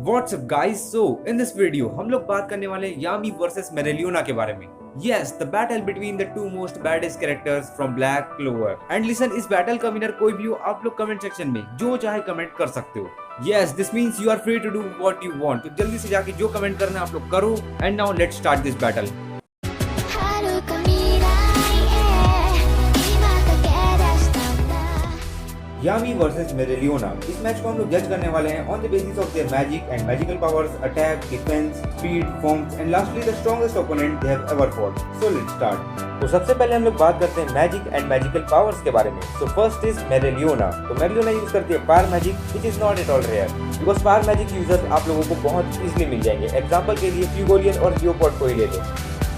WhatsApp guys, so in this video हम लोग बात करने वाले हैं यामी वर्सेस मेरेलियोना के बारे में। Yes, the battle between the two most baddest characters from black clover. And listen, इस बैटल का विनर कोई भी हो, आप लोग कमेंट सेक्शन में जो चाहे कमेंट कर सकते हो। Yes, this means you are free to do what you want. तो जल्दी से जाके जो कमेंट करना है आप लोग करो। And now let's start this battle. Yami versus Mereoleona, इस मैच को हम लोग जज करने वाले हैं on the basis of their magic and magical powers, attack, defence, speed, forms and lastly the strongest opponent they have ever fought. So let's start. तो सबसे पहले हम लोग बात करते हैं मैजिक एंड मैजिकल पावर्स के बारे में। So first is Mereoleona. तो मेरेलियोना यूज करती है fire magic, which is not at all rare because fire magic users आप लोगों को बहुत इजीली मिल जाएंगे। एग्जांपल के लिए फ्यूगोलियन और लियोपोल्ड को ही ले लो।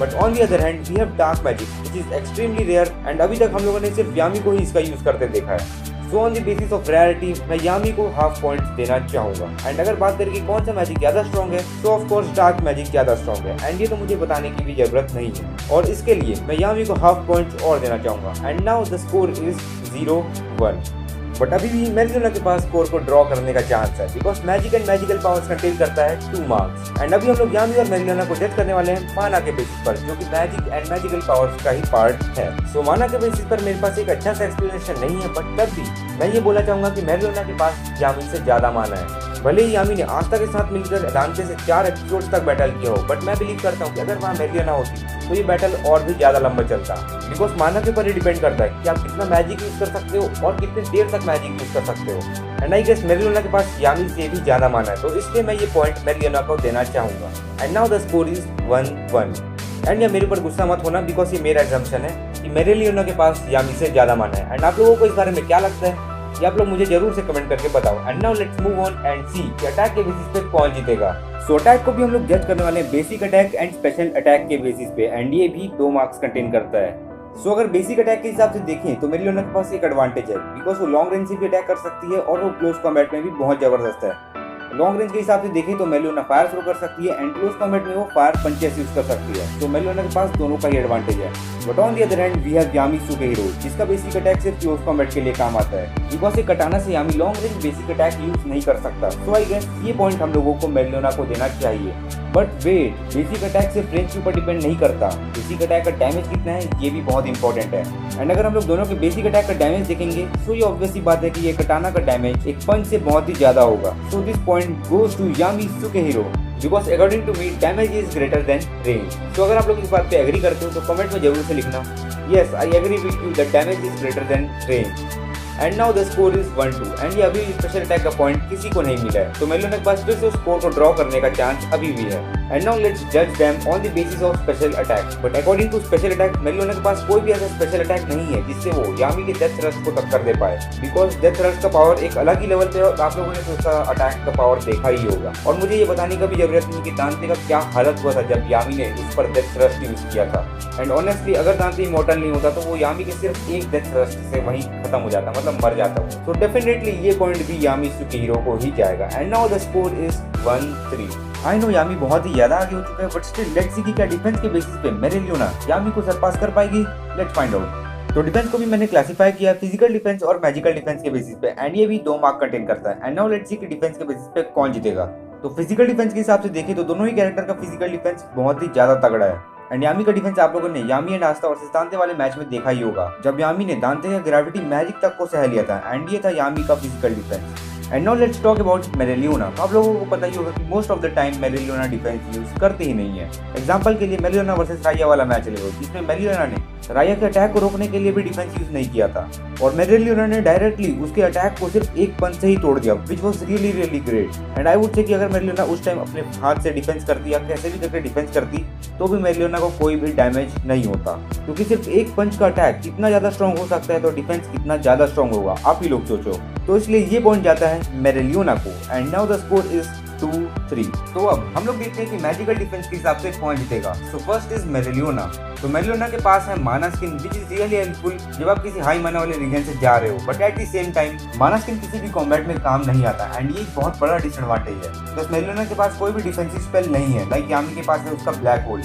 But on the other hand we have dark magic which is extremely rare and अभी तक हम लोगों ने सिर्फ यामी को ही इसका यूज करते देखा है। So on the basis of rarity मैं यामी को हाफ पॉइंट्स देना चाहूंगा। एंड अगर बात करें कि कौन सा मैजिक ज्यादा स्ट्रॉन्ग है, तो ऑफ कोर्स डार्क मैजिक ज्यादा स्ट्रॉन्ग है एंड ये तो मुझे बताने की भी जरूरत नहीं है। और इसके लिए मैं यामी को हाफ पॉइंट्स और देना चाहूंगा। And now the score is 0-1। But अभी भी मेरेलियोना के पास स्कोर को ड्रॉ करने का चांस है because magic and magical powers contain करता है 2 मार्क्स। एंड अभी हम लोग यामी और मेरेलियोना को जज करने वाले हैं माना के बेसिस पर, जो कि मैजिक एंड मैजिकल पावर्स का ही पार्ट है। सो माना के बेसिस पर मेरे पास एक अच्छा सा एक्सप्लेनेशन नहीं है, बट तब भी मैं ये बोलना चाहूंगा कि मेरेलियोना के पास यामी से ज्यादा माना है। भले ही यामी ने आस्था के साथ मिलकर दांते से 4 एपिसोड्स तक बैटल किया हो, बट मैं बिलीव करता हूँ कि अगर वहाँ मेरेलियोना होती तो ये बैटल और भी ज्यादा लंबा चलता बिकॉज माना के ऊपर ही डिपेंड करता है कि आप कितना मैजिक यूज कर सकते हो और कितनी देर तक मैजिक यूज कर सकते हो। एंड आई गेस मेरेलियोना के पास यामी से भी ज्यादा माना है, तो इसलिए मैं ये पॉइंट मेरेलियोना को देना चाहूंगा। And now the score is 1-1। And या मेरे ऊपर गुस्सा मत होना बिकॉज ये मेरा एग्जम्पशन है कि मेरेलियोना के पास यामी से ज्यादा माना है। एंड आप लोगों को इस बारे में क्या लगता है ये आप लोग मुझे जरूर से कमेंट करके बताओ। And now let's move on and see कि अटैक के बेसिस पे कौन जीतेगा। सो अटैक को भी हम लोग जज करने वाले हैं basic attack and special attack के बेसिस पे एंड ये भी 2 मार्क्स कंटेन करता है। सो अगर बेसिक अटैक के हिसाब से देखें तो मेरेलियोना के पास एक एडवांटेज है बिकॉज वो लॉन्ग रेंज से भी अटैक कर सकती है और वो क्लोज कॉम्बैट में भी बहुत जबरदस्त है। लॉन्ग रेंज के हिसाब से देखें तो मेरेलियोना फायर थ्रो कर सकती है एंड क्लोज कॉम्बैट में वो फायर पंचेस यूज कर सकती है। तो मेरेलियोना के पास दोनों का ही एडवांटेज है। But on the other hand we have Yami Sukehiro, जिसका बेसिक अटैक सिर्फ क्लोज कॉम्बैट के लिए काम आता है बिकॉज एक कटाना से Yami long range basic attack use नहीं कर सकता। सो आई गेस ये पॉइंट हम लोगों को मेरेलियोना को देना चाहिए। बट वेट, बेसिक अटैक सिर्फ रेंज के ऊपर डिपेंड नहीं करता, बेसिक अटैक का डैमेज कितना है ये भी बहुत इंपॉर्टेंट है। एंड अगर हम लोग दोनों के बेसिक अटैक का डैमेज देखेंगे तो ये ऑब्वियस सी बात है कि ये कटाना का डैमेज एक पंच से बहुत ही ज्यादा होगा। So this point goes to Yami Sukehiro because according to me damage is greater than range. तो अगर आप लोग इस बात पे एग्री करते हो तो कमेंट में जरूर से लिखना yes I agree with you that damage is greater than range. And now the score is 1-2 and ये अभी स्पेशल अटैक का पॉइंट किसी को नहीं मिला है, तो मेरेलियोना के पास फिर से स्कोर को ड्रॉ करने का चांस अभी भी है। एंड नाउ लेट्स जज them on the basis of special attack. But according to special attack Mereoleona के पास कोई भी ऐसा स्पेशल अटैक नहीं है जिससे वो यामी के डेथ थ्रस्ट को टक्कर दे पाए बिकॉज डेथ थ्रस्ट का पावर एक अलग ही लेवल पे है और आप लोगों ने तो उसका अटैक का पावर देखा ही होगा। और मुझे ये बताने का भी जरूरत नहीं कि दांते का क्या हालत हुआ था जब यामी ने उस पर डेथ थ्रस्ट यूज किया था। एंड ऑनेस्टली अगर दांते इमॉर्टल नहीं होता तो वो यामी के सिर्फ एक डेथ थ्रस्ट से वहीं खत्म हो जाता, मतलब मर जाता वो। तो डेफिनेटली ये पॉइंट भी यामी सुकेहीरो को ही जाएगा। And now the score is 1-3। I know Yami बहुत ही ज्यादा आगे हो चुका है, बट स्टिल लेट्स सी कि क्या डिफेंस के बेसिस पे मेरेलियोना यामी को सरपास कर पाएगी। Let's find out. तो डिफेंस को भी मैंने क्लासिफाई किया फिजिकल डिफेंस और मैजिकल डिफेंस के बेसिस पे एंड ये भी 2 मार्क कंटेन करता है। एंड नाउ लेट्स सी कि डिफेंस के बेसिस पे कौन जीतेगा। तो फिजिकल डिफेंस के हिसाब से देखें तो दोनों ही कैरेक्टर का फिजिकल डिफेंस बहुत ही ज्यादा तगड़ा है। एंड यामी का डिफेंस आप लोगों ने यामी एंड आस्था वर्सेस दांते वाले मैच में देखा ही होगा जब यामी ने दांते का ग्रेविटी मैजिक तक को सह लिया था एंड ये था यामी का physical defence. And now let's talk about Mereoleona. आप लोगों को पता ही होगा कि most of the time Mereoleona defence use करते ही नहीं है। एग्जांपल के लिए मेरेलियोना वर्सेस राया वाला मैच ले लो जिसमें मेरेलियोना ने राया के अटैक को रोकने के लिए भी डिफेंस यूज नहीं किया था और मेरेलियोना ने डायरेक्टली उसके अटैक को सिर्फ एक पंच से ही तोड़ दिया which was really really great. And I would say कि अगर मेरेलियोना उस टाइम अपने हाथ से डिफेंस करती या कैसे भी करके डिफेंस करती तो भी मेरेलियोना को कोई भी डैमेज नहीं होता क्योंकि सिर्फ एक पंच का अटैक कितना ज्यादा स्ट्रॉन्ग हो सकता है तो डिफेंस कितना ज्यादा स्ट्रॉन्ग होगा आप ही लोग सोचो। तो इसलिए ये पॉइंट जाता है मेरेलियोना को। And now the score is 2-3। तो अब हम लोग देखते हैं कि मैजिकल डिफेंस के हिसाब से कौन जीतेगा। So first is Mereoleona. तो मेरेलियोना के पास है mana skin which is really helpful जब आप किसी हाई माना वाले रीजन से जा रहे हो, but at the same time माना स्किन किसी भी कॉम्बैट में काम नहीं आता एंड ये एक बहुत बड़ा डिसएडवांटेज है। प्लस मेरेलियोना के पास कोई भी डिफेंसिव स्पेल नहीं है लाइक यामी के पास है उसका ब्लैक होल।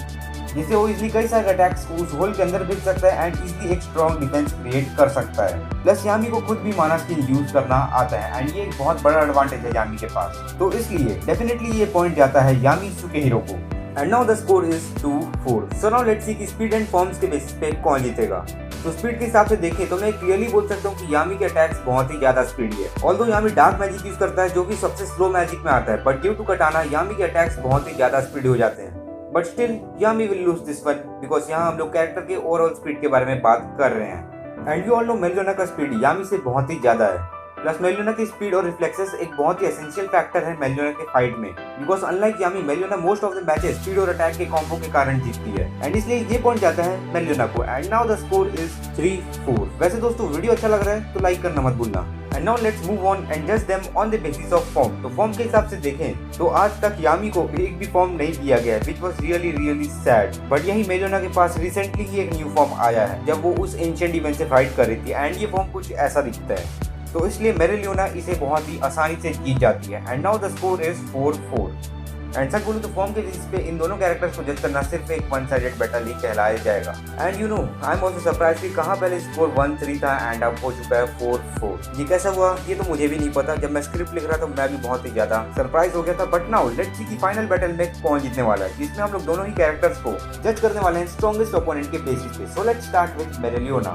जिससे वो इजिली कई सारे अटैक्स को उस होल के अंदर भेज सकता है एंड इजिली एक स्ट्रॉन्ग डिफेंस क्रिएट कर सकता है। प्लस यामी को खुद भी माना स्किल यूज करना आता है एंड ये एक बहुत बड़ा एडवांटेज है यामी के पास। तो इसलिए डेफिनेटली ये पॉइंट जाता है यामी सुके हीरो को। And now the score is 2-4। So now let's see कि स्पीड एंड फॉर्म्स के बेसिस पे कौन जीतेगा। तो स्पीड के हिसाब से देखें तो मैं क्लियरली बोल सकता हूँ कि यामी के अटैक्स बहुत ही ज्यादा स्पीडी है। ऑल्दो यामी डार्क मैजिक यूज करता है जो कि सबसे स्लो मैजिक में आता है, बट ड्यू टू कटाना यामी के अटैक्स बहुत ही ज्यादा स्पीडी हो जाते हैं। But still Yami will lose this one because यहाँ हम लोग कैरेक्टर के ओवरऑल स्पीड के बारे में बात कर रहे हैं। एंड यू ऑल नो मेलियोना का स्पीड यामी से बहुत ही ज्यादा है। प्लस मेलियोना की स्पीड और रिफ्लेक्सेस एक बहुत ही एसेंशियल फैक्टर है मेलियोना के फाइट में, because unlike Yami Mereoleona most of the matches speed और अटैक के कॉम्बो के कारण जीतती है एंड इसलिए ये पॉइंट जाता है मेलियोना को। And now the score is 3-4। वैसे दोस्तों वीडियो अच्छा लग रहा है तो लाइक करना मत भूलना। And now let's move on and जज them on the basis of form. तो फॉर्म के हिसाब से देखें तो आज तक यामी को एक भी फॉर्म नहीं दिया गया है, which was really sad. But यही मेलियोना के पास रिसेंटली ही एक न्यू फॉर्म आया है जब वो उस एंशिएंट डिमन से फाइट कर रही थी एंड ये फॉर्म कुछ ऐसा दिखता है। तो इसलिए मेलियोना इसे बहुत ही आसानी से जीत जाती है। And now the score is 4-4। And such बोलूं तो फॉर्म के बेसिस पे इन दोनों कैरेक्टर्स को जज करना सिर्फ एक वन साइडेड बैटल ही कहलाया जाएगा। And you know I am also surprise कि कहां पहले स्कोर 1-3 था एंड अब हो चुका है 4-4। ये कैसा हुआ ये तो मुझे भी नहीं पता। जब मैं स्क्रिप्ट लिख रहा था मैं भी बहुत ही ज्यादा सरप्राइज हो गया था। बट नाउ लेट्स सी कि फाइनल बैटल में कौन जीतने वाला है, जिसमें हम लोग दोनों ही कैरेक्टर्स को जज करने वाले हैं स्ट्रॉन्गेस्ट ओपोनेंट के बेसिस पे। So let's start with Mereoleona.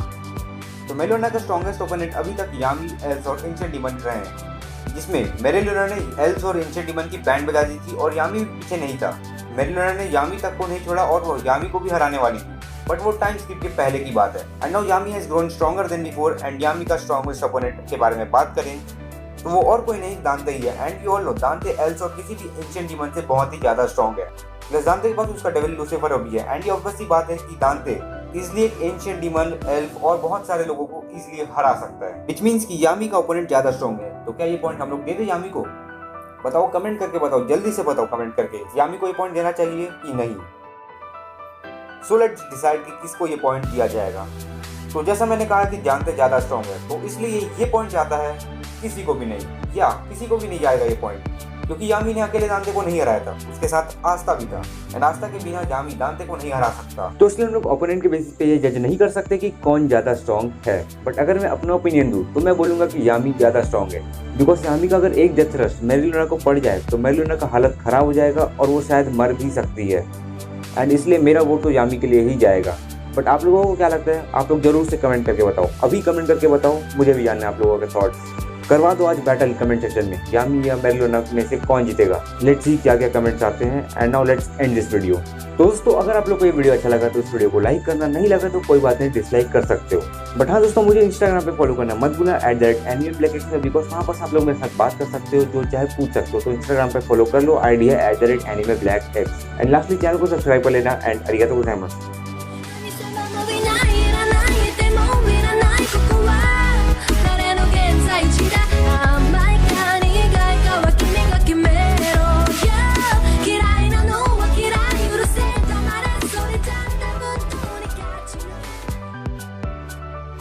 तो मेलियोना का स्ट्रॉन्गेस्ट ओपोनेंट अभी तक यामी, एल्स और एंशिएंट डिमन रहे हैं, जिसमें मेलियोना ने एल्स और एंशिएंट डिमन की बैंड बजा दी थी और यामी पीछे नहीं था। मेलियोना ने यामी तक को नहीं छोड़ा और वो यामी को भी हराने वाली थी, बट वो टाइम स्किप के पहले की बात है। And now Yami has grown stronger than before. And Yami का स्ट्रॉन्गेस्ट ओपोनेंट के बारे में बात करें तो वो और कोई नहीं दांते ही है। एंड यू ऑल नो दांते एल्स और किसी भी एंशिएंट डिमन से बहुत ही ज्यादा स्ट्रॉन्ग है। प्लस दांते के पास उसका डेविल लूसीफर भी है। एंड ये ऑब्वियस सी बात है कि दांते इसलिए एक एंशिएंट डिमन, एल्फ और बहुत सारे लोगों को इसलिए हरा सकता है, व्हिच मींस कि यामी का ओपोनेंट ज्यादा स्ट्रॉन्ग है। तो क्या ये पॉइंट हम लोग दे दें यामी को? बताओ, कमेंट करके बताओ, जल्दी से बताओ कमेंट करके यामी को ये पॉइंट देना चाहिए कि नहीं। सो लेट्स डिसाइड कि किसको ये पॉइंट दिया जाएगा। तो जैसा मैंने कहा कि जानते ज्यादा स्ट्रॉन्ग है, तो इसलिए ये पॉइंट जाता है किसी को भी नहीं, या किसी को भी नहीं जाएगा ये पॉइंट, क्योंकि यामी ने अकेले दांते को नहीं हराया था, उसके साथ आस्था भी था एंड आस्था के बिना यामी दांते को नहीं हरा सकता। तो इसलिए हम लोग ओपोनेंट के बेसिस पे ये जज नहीं कर सकते कि कौन ज्यादा स्ट्रॉन्ग है। बट अगर मैं अपना ओपिनियन दूं तो मैं बोलूंगा कि यामी ज्यादा स्ट्रॉन्ग है, बिकॉज यामी का अगर एक डेथ थ्रस्ट मेलियोना को पड़ जाए तो मेलियोना का हालत खराब हो जाएगा और वो शायद मर भी सकती है। एंड इसलिए मेरा वोट तो यामी के लिए ही जाएगा। बट आप लोगों को क्या लगता है? आप लोग जरूर से कमेंट करके बताओ, अभी कमेंट करके बताओ, मुझे भी जानना है आप लोगों के थॉट्स। करवा दो आज बैटल कमेंट सेक्शन में, यामी या मेलियोना में से कौन जीतेगा। लेट्स सी क्या क्या कमेंट्स आते हैं। And now let's end this video. दोस्तों अगर आप लोग को ये वीडियो अच्छा लगा तो इस वीडियो को लाइक करना, नहीं लगा तो कोई बात नहीं, डिसलाइक कर सकते हो। बट हाँ दोस्तों, मुझे इंस्टाग्राम पे फॉलो करना मत भूलना @animeblackx में, बिकॉज वहाँ पर आप लोग मेरे साथ बात कर सकते हो, जो चाहे पूछ सकते हो। तो इंस्टाग्राम पे फॉलो कर लो, आईडी है @animeblackx। एंड लास्टली चैनल को सब्सक्राइब कर लेना। एंड अरिगातो गोजाइमासु।